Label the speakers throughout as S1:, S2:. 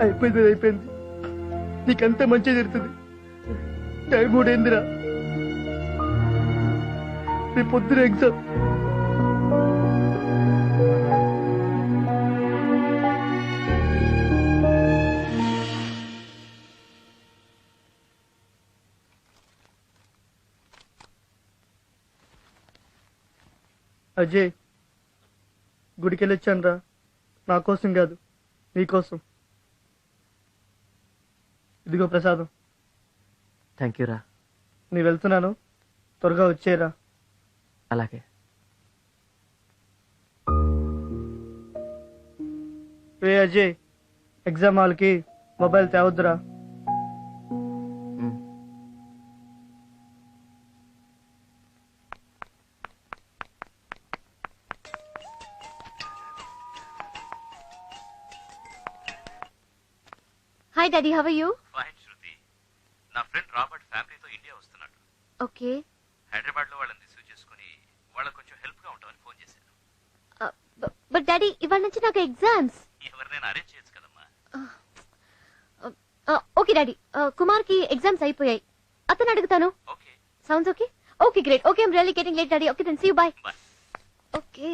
S1: అయిపోయింది. నీకంతా మంచి జరుగుతుంది. టైం కూడా ఏందిరా, రేపు పొద్దున ఎగ్జామ్. అజయ్, గుడికి వెళ్ళొచ్చాను రా. నా కోసం కాదు, నీకోసం. ఇదిగో ప్రసాదం.
S2: థ్యాంక్ యూ రా.
S1: నీ వెళ్తున్నాను, త్వరగా వచ్చేరా.
S2: అలాగే.
S1: రే అజయ్, ఎగ్జామ్ హాల్కి మొబైల్ తేవద్దురా.
S3: Hi daddy, how are you?
S4: Fine Shruti. నా ఫ్రెండ్ రాబర్ట్ ఫ్యామిలీతో ఇండియా వస్తున్నాడు.
S3: ఓకే.
S4: హైదరాబాద్ లో వాళ్ళని రిసీవ్ చేసుకుని వాళ్ళకి కొంచెం హెల్ప్ గా ఉంటామని ఫోన్ చేశాను.
S3: బట్ డాడీ, ఇవాళ నుంచి నాకు ఎగ్జామ్స్.
S4: ఎవరినైనా అరేంజ్ చేయొచ్చు కదమ్మా.
S3: ఓకే డాడీ, కుమార్ కి ఎగ్జామ్స్ అయిపోయాయి. అతను అడుగుతాను.
S4: Okay.
S3: Sounds okay? Okay great. Okay, I'm really getting late daddy. Okay then see you, bye.
S4: Bye.
S3: Okay.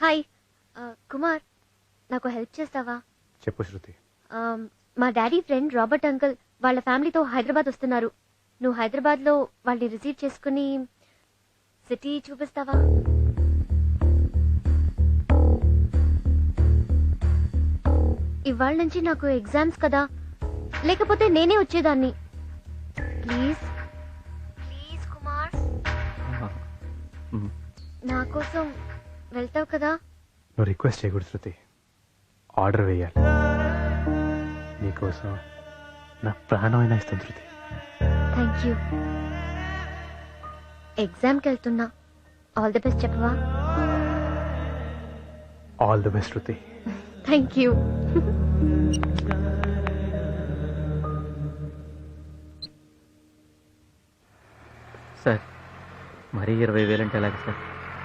S3: Hi Kumar, నాకు హెల్ప్ చేస్తావా?
S5: చెప్పు శృతి.
S3: మా డాడీ ఫ్రెండ్ రాబర్ట్ అంకుల్ వాళ్ళ ఫ్యామిలీతో హైదరాబాద్ వస్తున్నారు. నువ్వు హైదరాబాద్ లో వాళ్ళని రిసీవ్ చేసుకుని సిటీ చూపిస్తావా? ఇవాళ నుంచి నాకు ఎగ్జామ్స్ కదా, లేకపోతే నేనే వచ్చేదాన్ని. ప్లీజ్ ప్లీజ్ కుమార్, నా కోసం వెళ్తావు కదా?
S5: నువ్వు రిక్వెస్ట్ చేయకూడదు శృతి, ఆర్డర్ వేయాలి. నీకోసం నా ప్రాణమైనా ఇస్తాను శృతి.
S3: Thank you. ఎగ్జామ్కి వెళ్తున్నా, ఆల్ ది బెస్ట్ చెప్పవా?
S5: All the best Shruti.
S3: Thank you.
S2: Sir, మరీ 20,000 అంటే ఎలాగ సార్?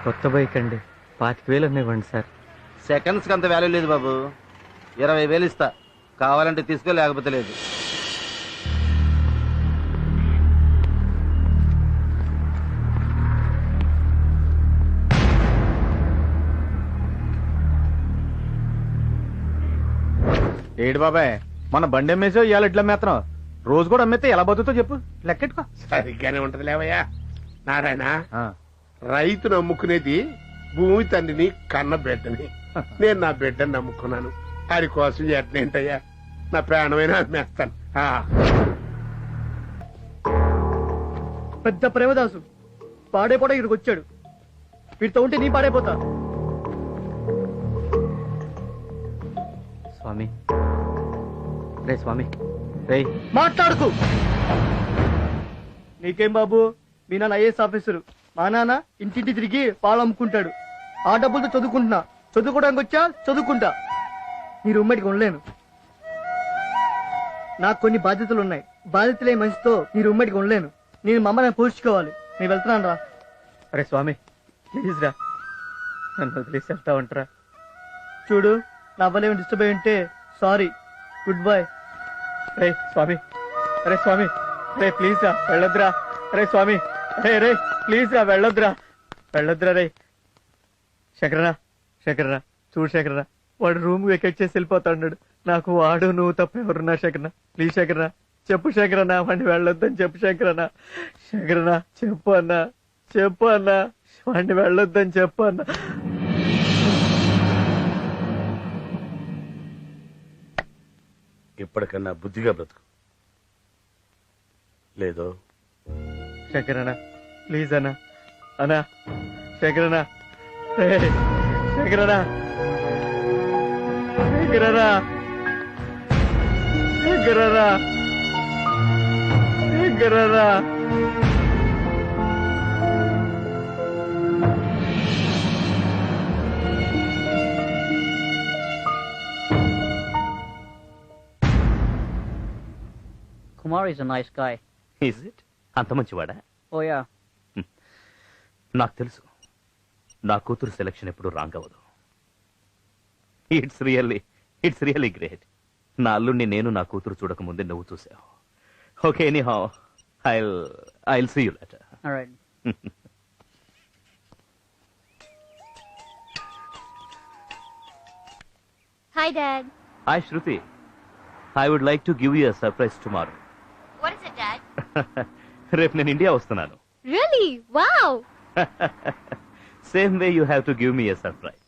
S2: కొత్త బైక్ అండి, 25,000 ఇవ్వండి సార్.
S6: సెకండ్స్కి అంత వాల్యూ లేదు బాబు. 20,000 ఇస్తా, కావాలంటే తీసుకో, లేకపోతే లేదు.
S7: ఏడు బాబాయ్, మన బండి అమ్మేసో ఇవాళ ఇట్లా అమ్మేస్తున్నావు. రోజు కూడా అమ్మేస్తే ఎలా బతుకుతో చెప్పు, లెక్కెట్టుకో.
S8: సరిగ్గానే ఉంటది లేవయ్యా నారాయణ. రైతు నమ్ముకునేది భూమి తండ్రిని కన్న బిడ్డని. నేను నా బిడ్డని నమ్ముకున్నాను, అది కోసం ఎట్నేంటయ్యా, నా ప్రాణమైన అమ్మేస్తాను.
S1: పెద్ద ప్రేమదాసు పాడైపోవడం ఇక్కడికి వచ్చాడు. వీటితో ఉంటే నీ పాడైపోతా.
S2: స్వామి, రే స్వామి, రే
S1: మాట్లాడుకు. నీకేం బాబు, మీ నాన్న ఐఏఎస్ ఆఫీసరు, మా నాన్న ఇంటింటి తిరిగి పాలు అమ్ముకుంటాడు. ఆ డబ్బులతో చదువుకుంటున్నా, చదువుకోవడానికి వచ్చా చదువుకుంటా. నీ రూమ్మేట్కి ఉండలేను. నాకు కొన్ని బాధ్యతలు ఉన్నాయి. బాధ్యతలే మనిషితో నీ రూమ్మేట్కి ఉండలేను. నేను మా అమ్మని పూడ్చుకోవాలి. నేను వెళ్తున్నాను రా.
S2: అరే స్వామి, ప్లీజ్ రా, నన్ను వదిలేసి వెళ్తా ఉంటారా?
S1: చూడు, నా వల్ల ఏమైనా డిస్టర్బ్ అయి ఉంటే సారీ. Good bye.
S2: రే స్వామి, అరే స్వామి, రే ప్లీజ్ రా, వెళ్ళొద్దురా. అరే స్వామి, రే రే ప్లీజ్ రా, వెళ్ళొద్దురా, వెళ్ళొద్దురా. రే శంకరనా, శంకరనా, చూడు శంకరనా, వాడు రూమ్ వెకెట్ చేసి వెళ్ళిపోతాడు. నాకు వాడు నువ్వు తప్ప ఎవరున్నా శంకరనా? ప్లీజ్ శంకరనా, చెప్పు శంకరనా, వాడిని వెళ్ళొద్దని చెప్పు శంకరనా. శంకరనా చెప్పు అన్నా, చెప్పు అన్నా, వాడిని వెళ్ళొద్దని చెప్పు అన్నా.
S9: ఇప్పటికన్నా బుద్ధిగా బ్రతుకు. లేదో
S2: శంకర్ అన్నా ప్లీజ్ అన్నా. అన్నా శంకర్ అన్నా, రేయ్, శంకర్ అన్నా, శంకర్ అన్నా, శంకర్ అన్నా, శంకర్ అన్నా.
S10: Kumar is a nice guy.
S4: Is it? అంత మంచివాడా?
S10: Oh yeah.
S4: నాకు తెలుసు, నా కూతురు సెలక్షన్ ఎప్పుడు రాంగ్ అవ్వదు. It's really great. నా అల్లుడిని నేను నా కూతురు చూడక ముందే నువ్వు చూసావు. Okay, anyhow I'll see you later.
S10: All right.
S3: Hi dad.
S4: Hi Shruti, I would like to give you a surprise tomorrow.
S3: What is it dad?
S4: రేపు నేను ఇండియా వస్తున్నాను.
S3: Really? Wow.
S4: Same way you have to give me a surprise.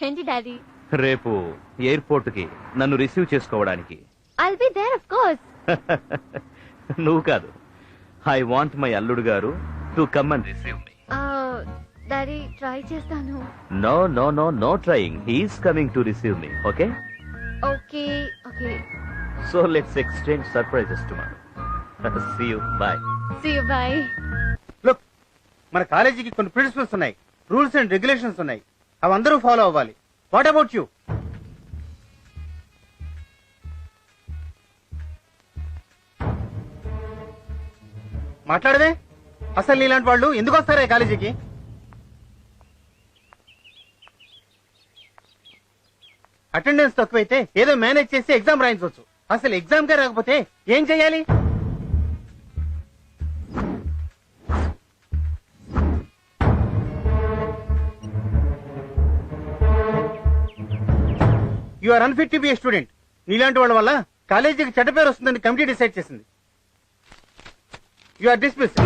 S3: ఏంటి daddy?
S4: రేపు airport కి నన్ను receive చేసుకోవడానికి
S3: I'll be there of course.
S4: నువ్వు కాదు, ఐ వాంట్ మై అల్లుడు గారు to come and receive me.
S3: Daddy try చేస్తాను.
S4: No no no no trying, he's coming to receive me. Okay
S3: okay okay.
S4: So let's exchange surprises tomorrow. See you, bye.
S3: See you, bye.
S7: Look, మన కాలేజీకి కొన్ని principles ఉన్నాయి, rules and regulations ఉన్నాయి, అవి అందరూ follow అవ్వాలి. What about you? మాట్లాడదే, అసలు నీలాంటి వాళ్ళు ఎందుకు వస్తారా ఈ కాలేజీకి? అటెండెన్స్ తక్కువైతే ఏదో మేనేజ్ చేసి ఎగ్జామ్ రాయించవచ్చు, అసలు ఎగ్జామ్ గా రాకపోతే ఏం చెయ్యాలి? You are unfit to be a student. నీలాంటి వాళ్ళ వల్ల కాలేజీకి చెడ్డ పేరు వస్తుందని కమిటీ డిసైడ్ చేసింది. You are dismiss.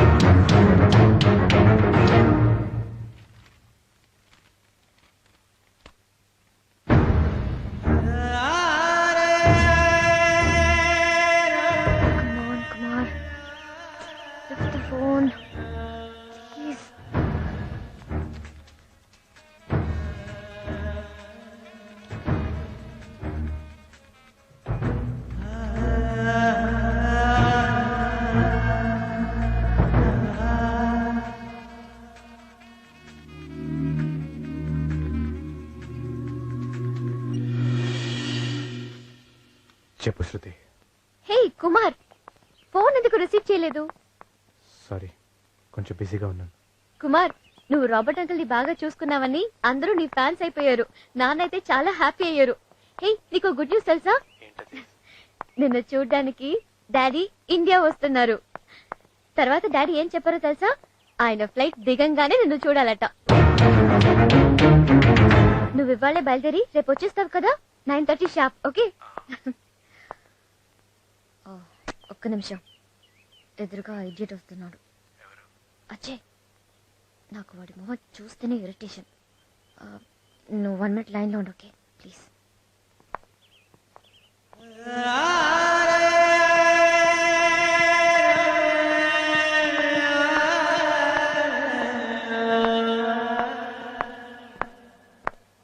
S3: Kumar, lift the phone, please.
S5: చెప్పు శృతి.
S3: హే కుమార్, ఫోన్ ఎందుకు రిసీవ్ చేయలేదు?
S5: సారీ, కొంచెం బిజీగా ఉన్నాను.
S3: కుమార్, నువ్వు రాబర్ట్ అంకుల్ ని బాగా చూసుకున్నావని అందరూ నీ ఫ్యాన్స్ అయిపోయారు. నాన్నైతే చాలా హ్యాపీ అయ్యారు. హే, నీకు గుడ్ న్యూస్ తెలుసా? నిన్ను చూడ్డానికి డాడీ ఇండియా వస్తున్నారు. తర్వాత డాడీ ఏం చెప్పారో తెలుసా? ఆయన ఫ్లైట్ దిగంగానే నిన్ను చూడాలట. నువ్వు ఇవాళే బయలుదేరి రేపు వచ్చేస్తావు కదా, 9:30 షార్ప్. ఓకే? ఒక్క నిమిషం, ఎదురుగా ఇడియట్ వస్తున్నాడు. అచ్చే, నాకు వాడి మొహం చూస్తేనే ఇరిటేషన్. నువ్వు 1 minute లైన్లో ఉండు, ఓకే ప్లీజ్.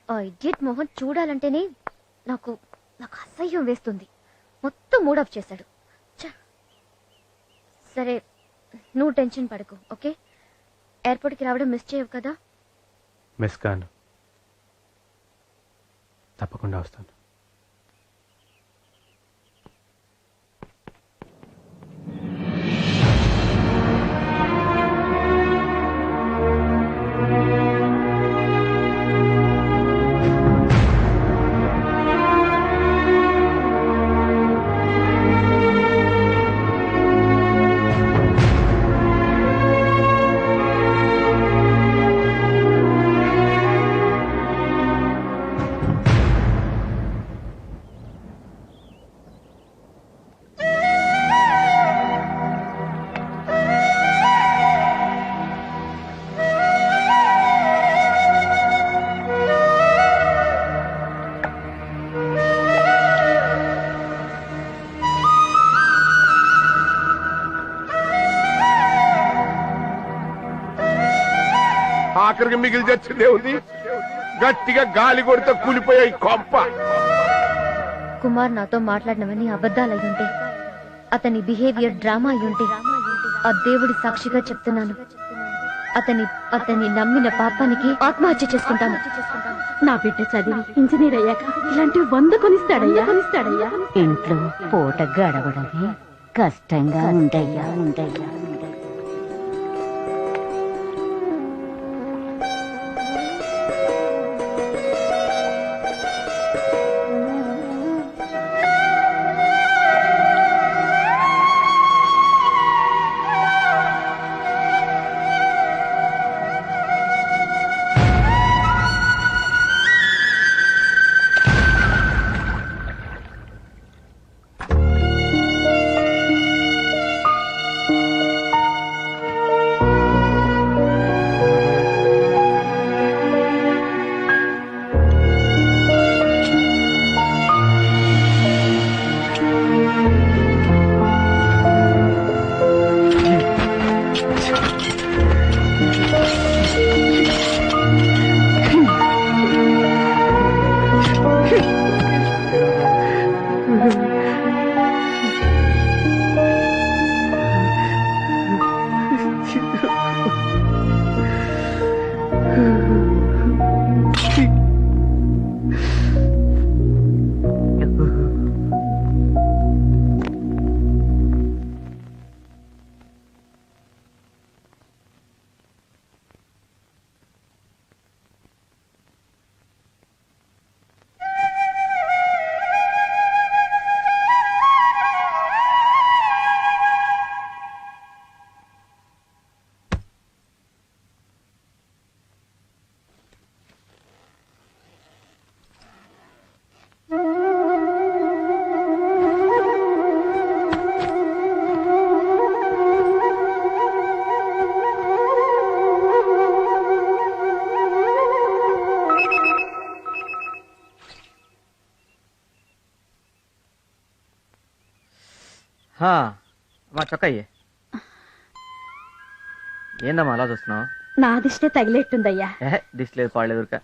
S3: ఆ ఇడియట్ మొహం చూడాలంటేనే నాకు అసహ్యం వేస్తుంది. మొత్తం మూడ్ ఆఫ్ చేశాడు. సరే, నువ్వు టెన్షన్ పడకు, ఓకే? ఎయిర్పోర్ట్కి రావడం మిస్ చేయవు కదా?
S5: మిస్ కాను, తప్పకుండా వస్తాను.
S8: ఆఖరికి మిగిలి చచ్చిందే ఉంది. గట్టిగా గాలి కొడితే కూలిపోయాయి కొంప.
S3: కుమార్ నాతో మాట్లాడినవన్నీ అబద్ధాలు అయ్యుంటే, అతని బిహేవియర్ డ్రామా అయ్యుంటే, ఆ దేవుడి సాక్షిగా చెప్తున్నాను, అతన్ని నమ్మిన పాపానికి ఆత్మహత్య చేసుకుంటాను.
S9: నా బిడ్డ చదివి ఇంజనీర్ అయ్యాక ఇలాంటివి 100 కొనిస్తాడయ్యా.
S11: ఇంట్లో పూట గడవడమే కష్టంగా ఉండయ్యా.
S2: మా చొక్కయ్యే ఏందమ్మా అలా చూస్తున్నావు?
S9: నా దిష్టే తగిలేట్టుందయ్యా.
S2: దిష్టి లేదు, పాడలేదు.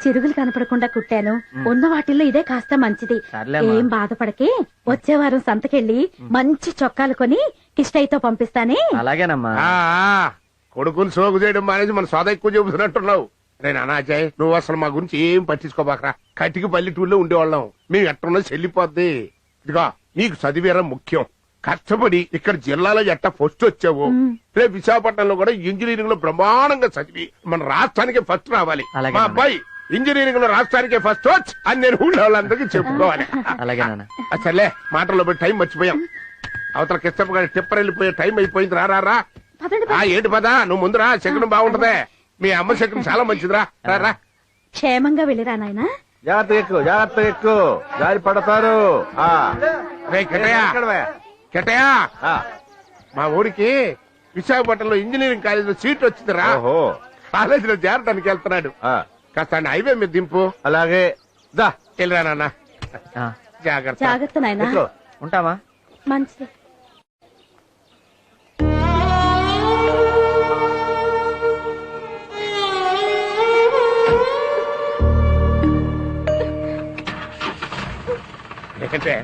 S9: చిరుగులు కనపడకుండా కుట్టాను. ఉన్న వాటిల్లో ఇదే కాస్త మంచిది.
S2: సర్లేమ్మా.
S9: ఏం బాధపడకే. వచ్చే వారం సంతకెళ్ళి మంచి చొక్కాలు కొని కిష్టయ్యతో పంపిస్తానే.
S2: అలాగేనమ్మా.
S8: కొడుకుని సోగు చేయడం మానేసి మన సోద ఎక్కువ చెబుతున్నట్టున్నావు. నేను అనాజయ్, నువ్వు అసలు మా గురించి ఏం పట్టించుకోబాకరా. కటికి పల్లెటూరులో ఉండేవాళ్ళం. మేము ఎట్టున్నా చెల్లిపోద్ది. ఇదిగా నీకు చదివేరా ముఖ్యం. కష్టపడి ఇక్కడ జిల్లాలో ఎట్ట ఫస్ట్ వచ్చావు, రేపు విశాఖపట్నంలో కూడా ఇంజనీరింగ్ లో బ్రహ్మాండంగా చదివి మన రాష్ట్రానికి ఫస్ట్ రావాలి. మా అబ్బాయి ఇంజనీరింగ్ లో రాష్ట్రానికి ఫస్ట్ వచ్చి అని నేను ఊళ్ళో వాళ్ళందరికీ చెప్పుకోవాలి. సర్లే, మాటల్లో పోయి టైం మర్చిపోయాం. అవతల కిష్టప్ప గారి టిప్పర్ వెళ్ళిపోయే టైం అయిపోయింది. రా ఏంటి పదా, నువ్వు ముందురా. శకునం బాగుంటదే. మీ అమ్మ శకునం చాలా మంచిదిరా. రా
S9: క్షేమంగా వెళ్ళిరా నాయనా.
S6: జాగ్రత్త ఎక్కువ జారి పడతారు.
S8: కెటయా, మా ఊరికి విశాఖపట్నంలో ఇంజనీరింగ్ కాలేజీలో సీట్ వచ్చిందిరా. కాలేజీలో చేరడానికి వెళ్తున్నాడు. కాస్త హైవే మీద దింపు.
S6: అలాగే దా
S8: వెళ్ళరా నాన్న.
S9: జాగ్రత్త నాయనా.
S2: ఉంటామా?
S9: మంచిది.
S8: ఎందుకంటే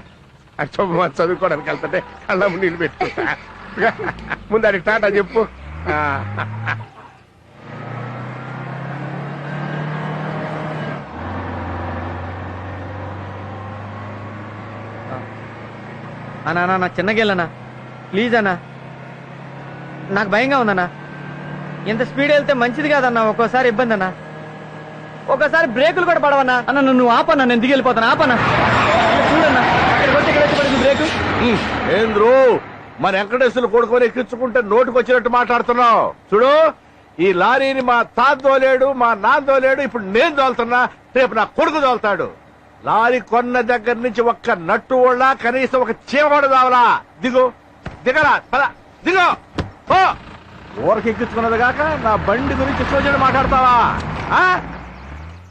S8: చదువుకోవడానికి వెళ్తుంటే కళ్ళ నీళ్ళు పెట్టుకుంటా. ముందు అది టాటా చెప్పు.
S2: అన్నా నాకు చిన్నగా వెళ్ళనా ప్లీజ్ అన్నా. నాకు భయంగా ఉందన్నా. ఇంత స్పీడ్ వెళ్తే మంచిది కాదన్నా. ఒక్కోసారి ఇబ్బంది అన్నా. ఒక్కోసారి బ్రేకులు కూడా పడవన్నా. అన్న నువ్వు ఆపన్నా, నేను దిగి వెళ్ళిపోతాను. ఆపన్నా. చూడన్నా బ్రేకు.
S6: ఏంద్రు మన వెంకటేశ్వరులు కొడుకొని ఎక్కించుకుంటే నోటుకు వచ్చినట్టు మాట్లాడుతున్నావు. చూడు, ఈ లారీని మా తాత దోలేడు, మా నాన్న దోలేడు. ఇప్పుడు నేను దోలుతున్నా, రేపు నా కొడుకు దోలుతాడు. లారీ కొన్న దగ్గర నుంచి ఒక్క నట్టు ఓళ్ళ కనీసం ఒక చీమవాడు కావాలా. దిగరా పద, దిగో. ఊరికి ఎక్కించుకున్నది కాక నా బండి గురించి సోజన మాట్లాడతావా?